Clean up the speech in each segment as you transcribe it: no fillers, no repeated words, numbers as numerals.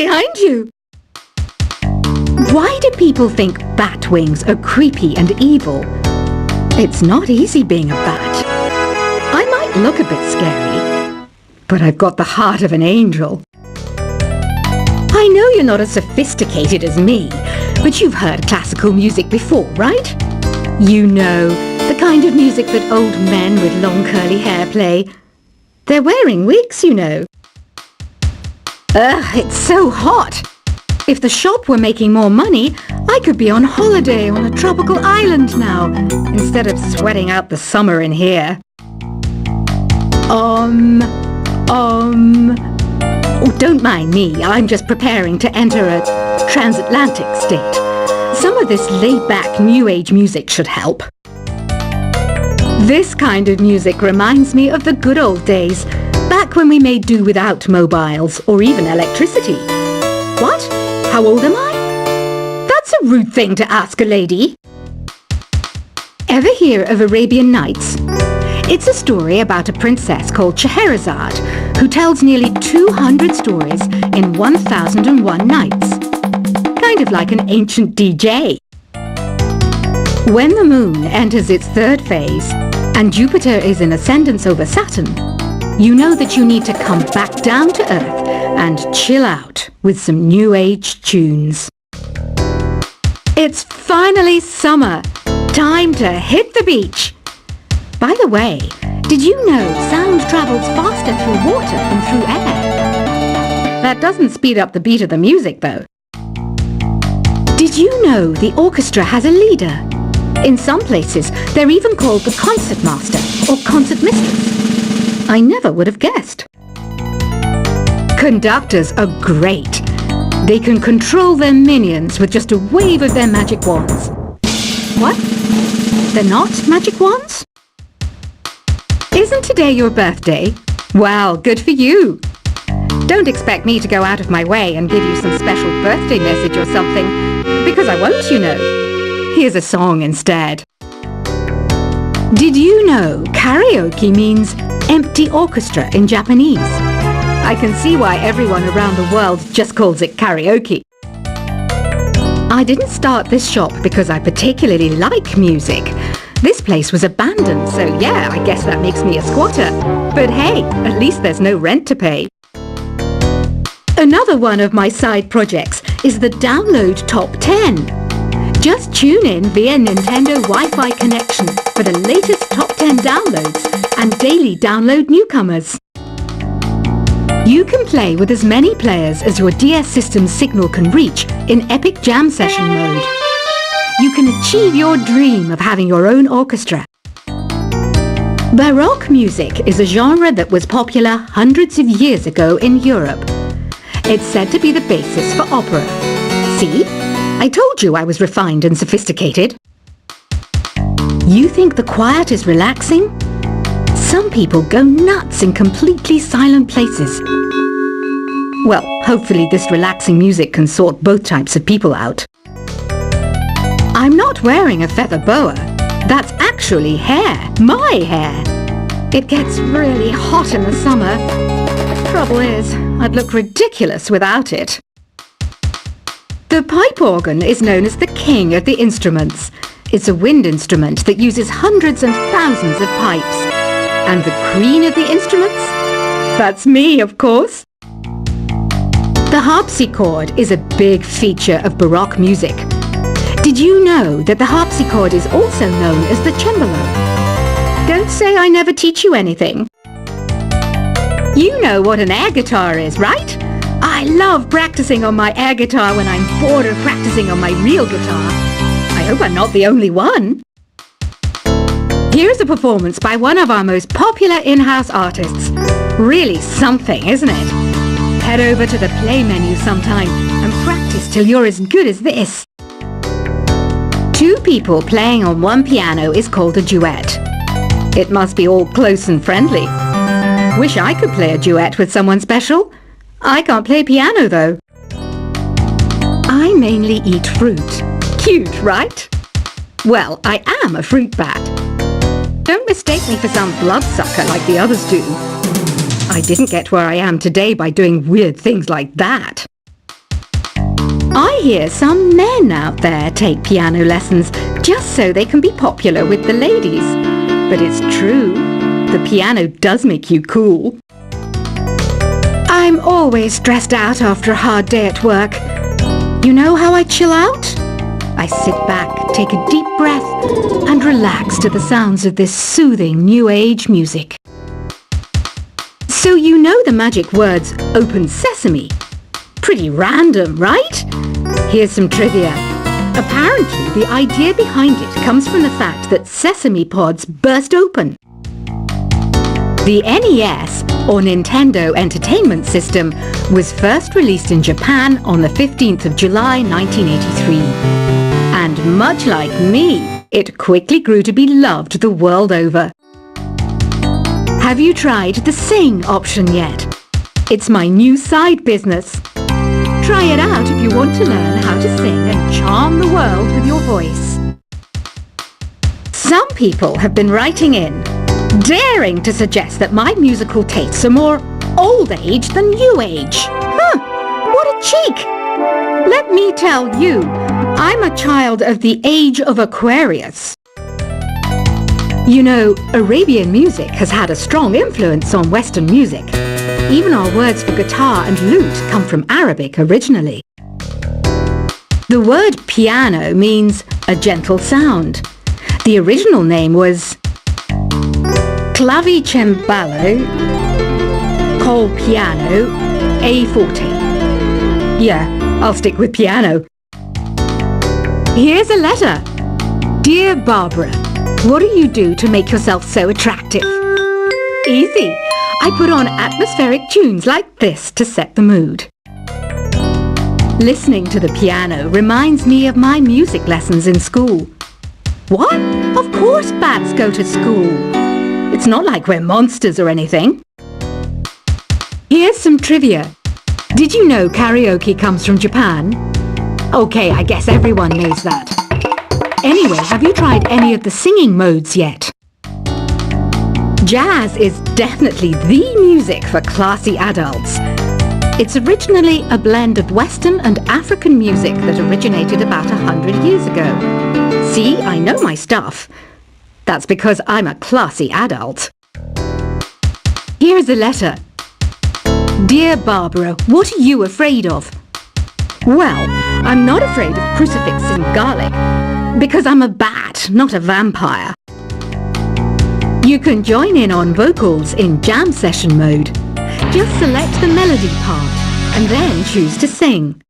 behind you. Why do people think bat wings are creepy and evil? It's not easy being a bat. I might look a bit scary, but I've got the heart of an angel. I know you're not as sophisticated as me, but you've heard classical music before, right? You know, the kind of music that old men with long curly hair play. They're wearing wigs, you know. Ugh, it's so hot. If the shop were making more money, I could be on holiday on a tropical island now, instead of sweating out the summer in here. Oh, don't mind me, I'm just preparing to enter a transatlantic state. Some of this laid-back New Age music should help. This kind of music reminds me of the good old days, back when we made do without mobiles or even electricity. What? How old am I? That's a rude thing to ask a lady. Ever hear of Arabian Nights? It's a story about a princess called Scheherazade, who tells nearly 200 stories in 1001 nights. Kind of like an ancient DJ. When the moon enters its third phase, and Jupiter is in ascendance over Saturn, you know that you need to come back down to Earth and chill out with some New Age tunes. It's finally summer. Time to hit the beach. By the way, did you know sound travels faster through water than through air? That doesn't speed up the beat of the music, though. Did you know the orchestra has a leader? In some places, they're even called the concert master or concert mistress. I never would have guessed. Conductors are great. They can control their minions with just a wave of their magic wands. What? They're not magic wands? Isn't today your birthday? Well, good for you. Don't expect me to go out of my way and give you some special birthday message or something, because I won't, you know. Here's a song instead. Did you know karaoke means empty orchestra in Japanese? I can see why everyone around the world just calls it karaoke. I didn't start this shop because I particularly like music. This place was abandoned, so yeah, I guess that makes me a squatter. But hey, at least there's no rent to pay. Another one of my side projects is the Download Top 10. Just tune in via Nintendo Wi-Fi connection for the latest top 10 downloads and daily download newcomers. You can play with as many players as your DS system's signal can reach in Epic Jam Session mode. You can achieve your dream of having your own orchestra. Baroque music is a genre that was popular hundreds of years ago in Europe. It's said to be the basis for opera. See? I told you I was refined and sophisticated. You think the quiet is relaxing? Some people go nuts in completely silent places. Well, hopefully this relaxing music can sort both types of people out. I'm not wearing a feather boa. That's actually hair, my hair. It gets really hot in the summer. Trouble is, I'd look ridiculous without it. The pipe organ is known as the king of the instruments. It's a wind instrument that uses hundreds and thousands of pipes. And the queen of the instruments? That's me, of course. The harpsichord is a big feature of Baroque music. Did you know that the harpsichord is also known as the cembalo? Don't say I never teach you anything. You know what an air guitar is, right? I love practicing on my air guitar when I'm bored of practicing on my real guitar. I hope I'm not the only one. Here's a performance by one of our most popular in-house artists. Really something, isn't it? Head over to the play menu sometime and practice till you're as good as this. Two people playing on one piano is called a duet. It must be all close and friendly. Wish I could play a duet with someone special. I can't play piano though. I mainly eat fruit. Cute, right? Well, I am a fruit bat. Don't mistake me for some bloodsucker like the others do. I didn't get where I am today by doing weird things like that. I hear some men out there take piano lessons just so they can be popular with the ladies. But it's true, the piano does make you cool. I'm always stressed out after a hard day at work. You know how I chill out? I sit back, take a deep breath, and relax to the sounds of this soothing new age music. So you know the magic words "Open Sesame"? Pretty random, right? Here's some trivia. Apparently, the idea behind it comes from the fact that sesame pods burst open. The NES, or Nintendo Entertainment System, was first released in Japan on the 15th of July 1983. And much like me, it quickly grew to be loved the world over. Have you tried the Sing option yet? It's my new side business. Try it out if you want to learn how to sing and charm the world with your voice. Some people have been writing in, daring to suggest that my musical tastes are more old age than new age. What a cheek! Let me tell you, I'm a child of the age of Aquarius. You know, Arabian music has had a strong influence on Western music. Even our words for guitar and lute come from Arabic originally. The word piano means a gentle sound. The original name was clavicembalo col piano a forte. Yeah, I'll stick with piano. Here's a letter. Dear Barbara, what do you do to make yourself so attractive? Easy. I put on atmospheric tunes like this to set the mood. Listening to the piano reminds me of my music lessons in school. What? Of course bats go to school. It's not like we're monsters or anything. Here's some trivia. Did you know karaoke comes from Japan? Okay, I guess everyone knows that. Anyway, have you tried any of the singing modes yet? Jazz is definitely the music for classy adults. It's originally a blend of Western and African music that originated about 100 years ago. See, I know my stuff. That's because I'm a classy adult. Here's a letter. Dear Barbara, what are you afraid of? Well, I'm not afraid of crucifix and garlic, because I'm a bat, not a vampire. You can join in on vocals in jam session mode. Just select the melody part and then choose to sing.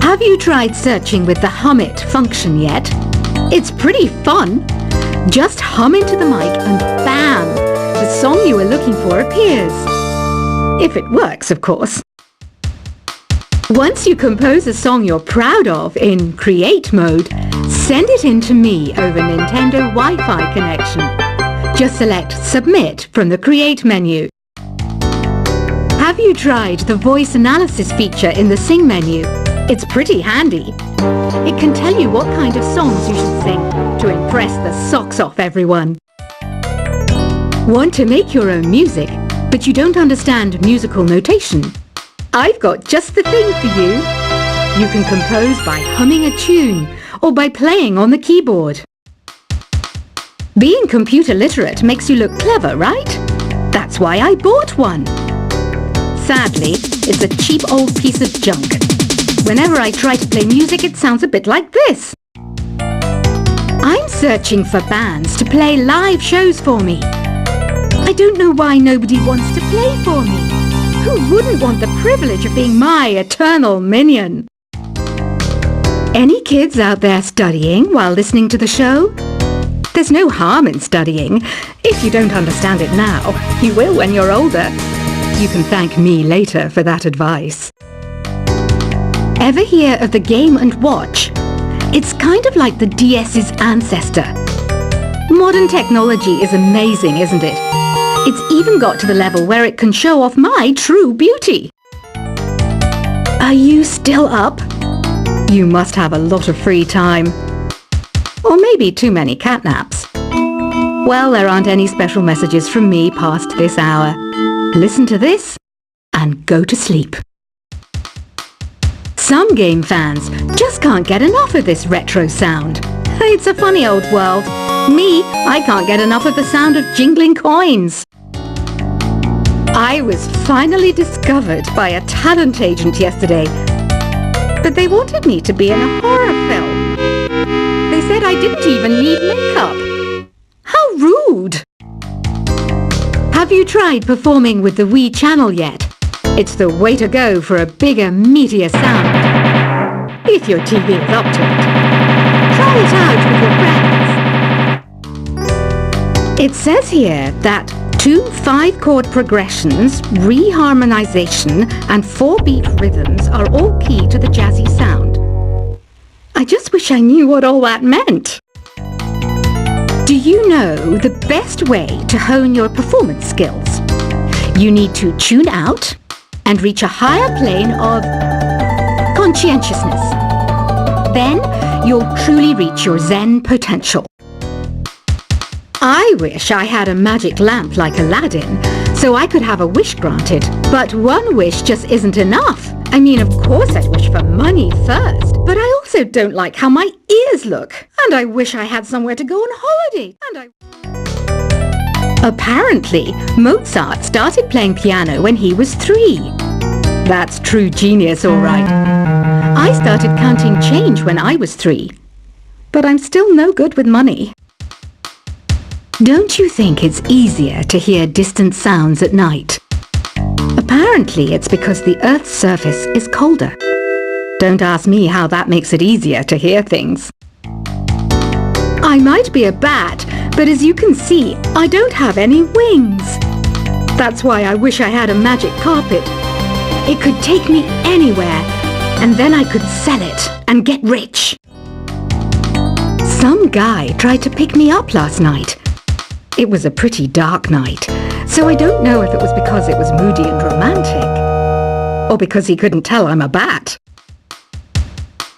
Have you tried searching with the Hum It function yet? It's pretty fun. Just hum into the mic and bam! The song you were looking for appears. If it works, of course. Once you compose a song you're proud of in Create mode, send it in to me over Nintendo Wi-Fi connection. Just select Submit from the Create menu. Have you tried the voice analysis feature in the Sing menu? It's pretty handy. It can tell you what kind of songs you should sing to impress the socks off everyone. Want to make your own music, but you don't understand musical notation? I've got just the thing for you. You can compose by humming a tune or by playing on the keyboard. Being computer literate makes you look clever, right? That's why I bought one. Sadly, it's a cheap old piece of junk. Whenever I try to play music, it sounds a bit like this. I'm searching for bands to play live shows for me. I don't know why nobody wants to play for me. Who wouldn't want the privilege of being my eternal minion? Any kids out there studying while listening to the show? There's no harm in studying. If you don't understand it now, you will when you're older. You can thank me later for that advice. Ever hear of the Game & Watch? It's kind of like the DS's ancestor. Modern technology is amazing, isn't it? It's even got to the level where it can show off my true beauty. Are you still up? You must have a lot of free time. Or maybe too many catnaps. Well, there aren't any special messages from me past this hour. Listen to this and go to sleep. Some game fans just can't get enough of this retro sound. It's a funny old world. Me, I can't get enough of the sound of jingling coins. I was finally discovered by a talent agent yesterday, but they wanted me to be in a horror film. They said I didn't even need makeup. How rude! Have you tried performing with the Wii channel yet? It's the way to go for a bigger, meatier sound. If your TV is up to it. Try it out with your friends. It says here that 2 5-chord progressions, reharmonization, and 4-beat rhythms are all key to the jazzy sound. I just wish I knew what all that meant. Do you know the best way to hone your performance skills? You need to tune out and reach a higher plane of conscientiousness. Then you'll truly reach your Zen potential. I wish I had a magic lamp like Aladdin, so I could have a wish granted. But one wish just isn't enough. I mean, of course I'd wish for money first, but I also don't like how my ears look. And I wish I had somewhere to go on holiday. Apparently, Mozart started playing piano when he was 3. That's true genius, all right. I started counting change when I was 3, but I'm still no good with money. Don't you think it's easier to hear distant sounds at night? Apparently, it's because the Earth's surface is colder. Don't ask me how that makes it easier to hear things. I might be a bat, but as you can see, I don't have any wings. That's why I wish I had a magic carpet. It could take me anywhere, and then I could sell it and get rich. Some guy tried to pick me up last night. It was a pretty dark night, so I don't know if it was because it was moody and romantic, or because he couldn't tell I'm a bat.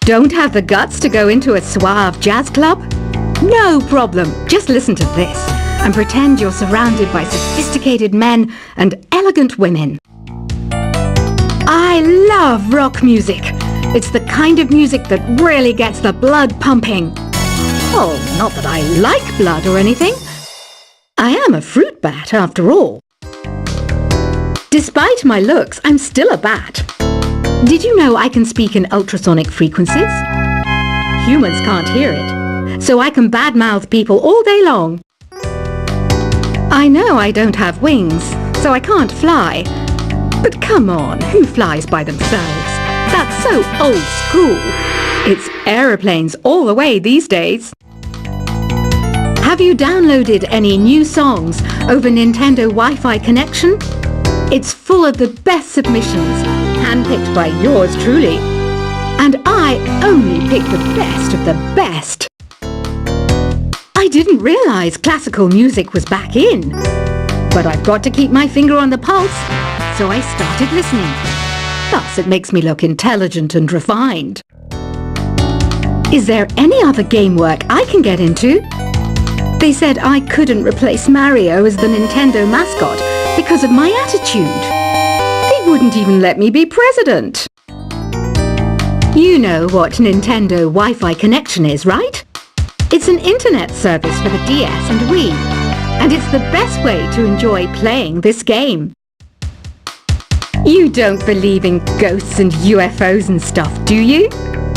Don't have the guts to go into a suave jazz club? No problem, just listen to this and pretend you're surrounded by sophisticated men and elegant women. I love rock music. It's the kind of music that really gets the blood pumping. Oh, not that I like blood or anything. I am a fruit bat, after all. Despite my looks, I'm still a bat. Did you know I can speak in ultrasonic frequencies? Humans can't hear it, so I can badmouth people all day long. I know I don't have wings, so I can't fly. But come on, who flies by themselves? That's so old school. It's aeroplanes all the way these days. Have you downloaded any new songs over Nintendo Wi-Fi connection? It's full of the best submissions, handpicked by yours truly. And I only pick the best of the best. I didn't realize classical music was back in. But I've got to keep my finger on the pulse, so I started listening. Thus, it makes me look intelligent and refined. Is there any other game work I can get into? They said I couldn't replace Mario as the Nintendo mascot because of my attitude. They wouldn't even let me be president. You know what Nintendo Wi-Fi connection is, right? It's an internet service for the DS and Wii, and it's the best way to enjoy playing this game. You don't believe in ghosts and UFOs and stuff, do you?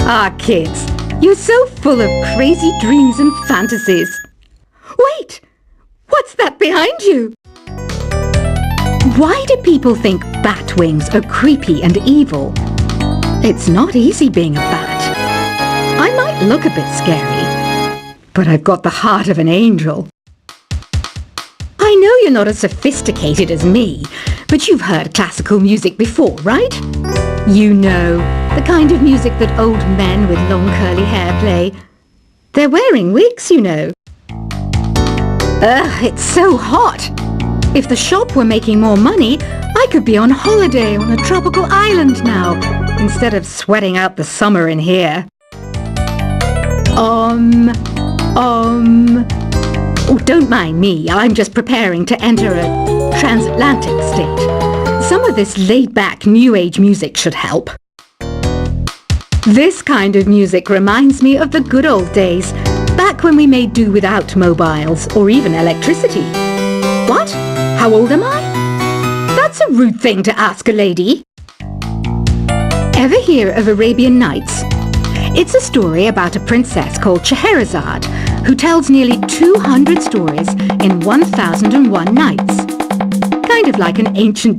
Ah, kids, you're so full of crazy dreams and fantasies. Wait! What's that behind you? Why do people think bat wings are creepy and evil? It's not easy being a bat. I might look a bit scary, but I've got the heart of an angel. I know you're not as sophisticated as me, but you've heard classical music before, right? You know, the kind of music that old men with long curly hair play. They're wearing wigs, you know. Ugh, it's so hot. If the shop were making more money, I could be on holiday on a tropical island now, instead of sweating out the summer in here. Oh, don't mind me. I'm just preparing to enter a transatlantic state. Some of this laid-back New Age music should help. This kind of music reminds me of the good old days, back when we made do without mobiles or even electricity. What? How old am I? That's a rude thing to ask a lady. Ever hear of Arabian Nights? It's a story about a princess called Scheherazade, who tells nearly 200 stories in 1001 nights. Kind of like an ancient